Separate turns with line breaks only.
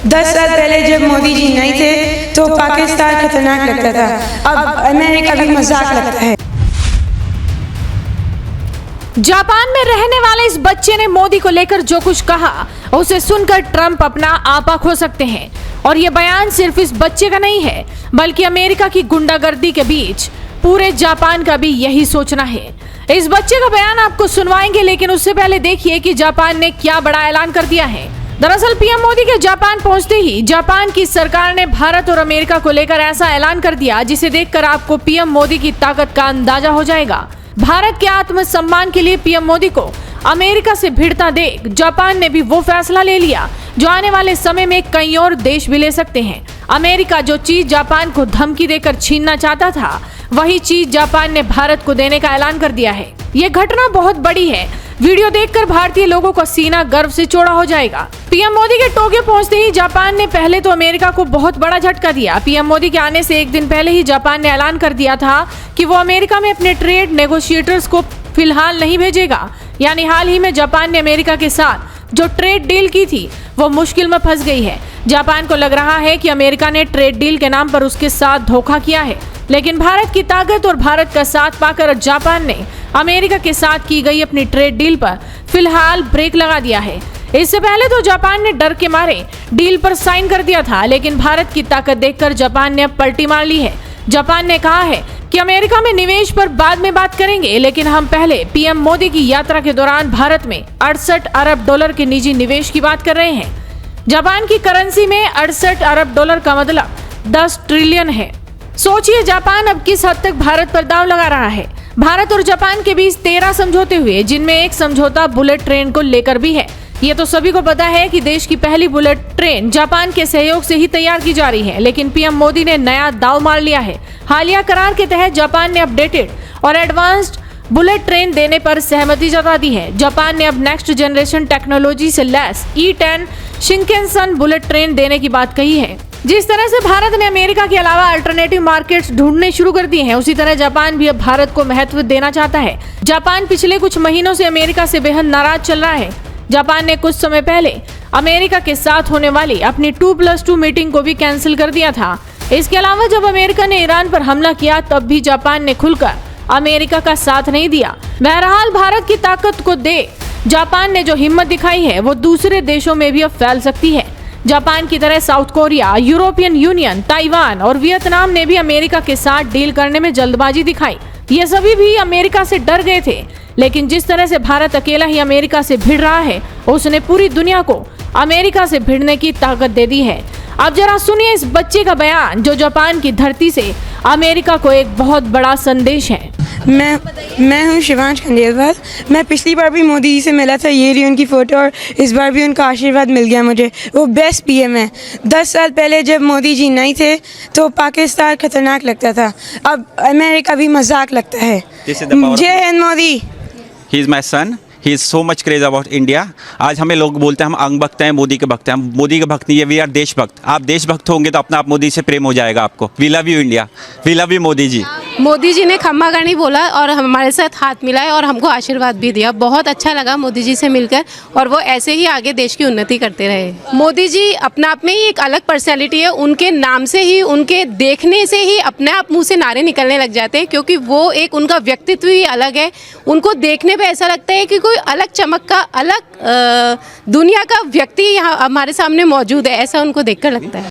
10 साल पहले जब मोदी जी नहीं थे तो पाकिस्तान खतरनाक लगता था, अब अमेरिका भी मजाक लगता है।
जापान में रहने वाले इस बच्चे ने मोदी को लेकर जो कुछ कहा उसे सुनकर ट्रंप अपना आपा खो सकते हैं। और ये बयान सिर्फ इस बच्चे का नहीं है, बल्कि अमेरिका की गुंडागर्दी के बीच पूरे जापान का भी यही सोचना है। इस बच्चे का बयान आपको सुनवाएंगे, लेकिन उससे पहले देखिए कि जापान ने क्या बड़ा ऐलान कर दिया है। दरअसल पीएम मोदी के जापान पहुंचते ही जापान की सरकार ने भारत और अमेरिका को लेकर ऐसा ऐलान कर दिया जिसे देखकर आपको पीएम मोदी की ताकत का अंदाजा हो जाएगा। भारत के आत्मसम्मान के लिए पीएम मोदी को अमेरिका से भिड़ता देख जापान ने भी वो फैसला ले लिया जो आने वाले समय में कई और देश भी ले सकते हैं। अमेरिका जो चीज जापान को धमकी देकर छीनना चाहता था, वही चीज जापान ने भारत को देने का ऐलान कर दिया है। ये घटना बहुत बड़ी है। वीडियो देखकर भारतीय लोगों का सीना गर्व से चौड़ा हो जाएगा। पीएम मोदी के टोक्यो पहुंचते ही जापान ने पहले तो अमेरिका को बहुत बड़ा झटका दिया। पीएम मोदी के आने से एक दिन पहले ही जापान ने ऐलान कर दिया था कि वो अमेरिका में अपने ट्रेड नेगोशिएटर्स को फिलहाल नहीं भेजेगा। यानी हाल ही में जापान ने अमेरिका के साथ जो ट्रेड डील की थी वो मुश्किल में फंस गई है। जापान को लग रहा है कि अमेरिका ने ट्रेड डील के नाम पर उसके साथ धोखा किया है, लेकिन भारत की ताकत और भारत का साथ पाकर जापान ने अमेरिका के साथ की गई अपनी ट्रेड डील पर फिलहाल ब्रेक लगा दिया है। इससे पहले तो जापान ने डर के मारे डील पर साइन कर दिया था, लेकिन भारत की ताकत देखकर जापान ने अब पलटी मार ली है। जापान ने कहा है कि अमेरिका में निवेश पर बाद में बात करेंगे, लेकिन हम पहले पीएम मोदी की यात्रा के दौरान भारत में 68 अरब डॉलर के निजी निवेश की बात कर रहे हैं। जापान की करेंसी में 68 अरब डॉलर का मतलब 10 ट्रिलियन है। सोचिए जापान अब किस हद तक भारत पर दांव लगा रहा है। भारत और जापान के बीच 13 समझौते हुए, जिनमें एक समझौता बुलेट ट्रेन को लेकर भी है। ये तो सभी को पता है कि देश की पहली बुलेट ट्रेन जापान के सहयोग से ही तैयार की जा रही है, लेकिन पीएम मोदी ने नया दांव मार लिया है। हालिया करार के तहत जापान ने अपडेटेड और एडवांस्ड बुलेट ट्रेन देने पर सहमति जता दी है। जापान ने अब नेक्स्ट जनरेशन टेक्नोलॉजी से लैस E10 शिंकेनसन बुलेट ट्रेन देने की बात कही है। जिस तरह से भारत ने अमेरिका के अलावा अल्टरनेटिव मार्केट्स ढूंढने शुरू कर दिए हैं, उसी तरह जापान भी अब भारत को महत्व देना चाहता है। जापान पिछले कुछ महीनों से अमेरिका से बेहद नाराज चल रहा है। जापान ने कुछ समय पहले अमेरिका के साथ होने वाली अपनी 2+2 मीटिंग को भी कैंसिल कर दिया था। इसके अलावा जब अमेरिका ने ईरान पर हमला किया, तब भी जापान ने खुलकर अमेरिका का साथ नहीं दिया। बहरहाल भारत की ताकत को देख जापान ने जो हिम्मत दिखाई है वो दूसरे देशों में भी अब फैल सकती है। जापान की तरह south Korea, European union, Taiwan और वियतनाम ने भी अमेरिका के साथ डील करने में जल्दबाजी दिखाई। ये सभी भी अमेरिका से डर गए थे, लेकिन जिस तरह से भारत अकेला ही अमेरिका से भिड़ रहा है, उसने पूरी दुनिया को अमेरिका से भिड़ने की ताकत दे दी है। अब जरा सुनिए इस बच्चे का बयान जो जापान की धरती से अमेरिका को एक बहुत बड़ा संदेश है।
मैं हूँ शिवांश खंडेलवाल। मैं पिछली बार भी मोदी जी से मिला था, ये रही उनकी फ़ोटो, और इस बार भी उनका आशीर्वाद मिल गया मुझे। वो बेस्ट पीएम है। 10 साल पहले जब मोदी जी नहीं थे तो पाकिस्तान खतरनाक लगता था, अब अमेरिका भी मजाक लगता है। जय हिंद Modi.
He is my son. He is so much craze about India. आज हमें लोग बोलते हैं हम अंग भक्त हैं, मोदी के भक्त हैं। हम मोदी के भक्त नहीं है, वी आर देशभक्त। आप देशभक्त होंगे तो अपना आप मोदी से प्रेम हो जाएगा आपको। We love you India, we love you Modi ji.
Modi ji ने खम्मा गानी बोला और हमारे साथ हाथ मिलाए और हमको आशीर्वाद भी दिया। बहुत अच्छा लगा मोदी जी से मिलकर, और वो ऐसे ही आगे देश की उन्नति करते रहे। मोदी जी अपने आप में ही एक अलग पर्सनैलिटी है। उनके नाम से ही, उनके देखने से ही अपने आप मुंह से नारे निकलने लग जाते हैं, क्योंकि वो एक, उनका व्यक्तित्व ही अलग है। उनको देखने पे ऐसा लगता है कि कोई अलग चमक का, अलग दुनिया का व्यक्ति यहाँ हमारे सामने मौजूद है, ऐसा उनको देखकर लगता है।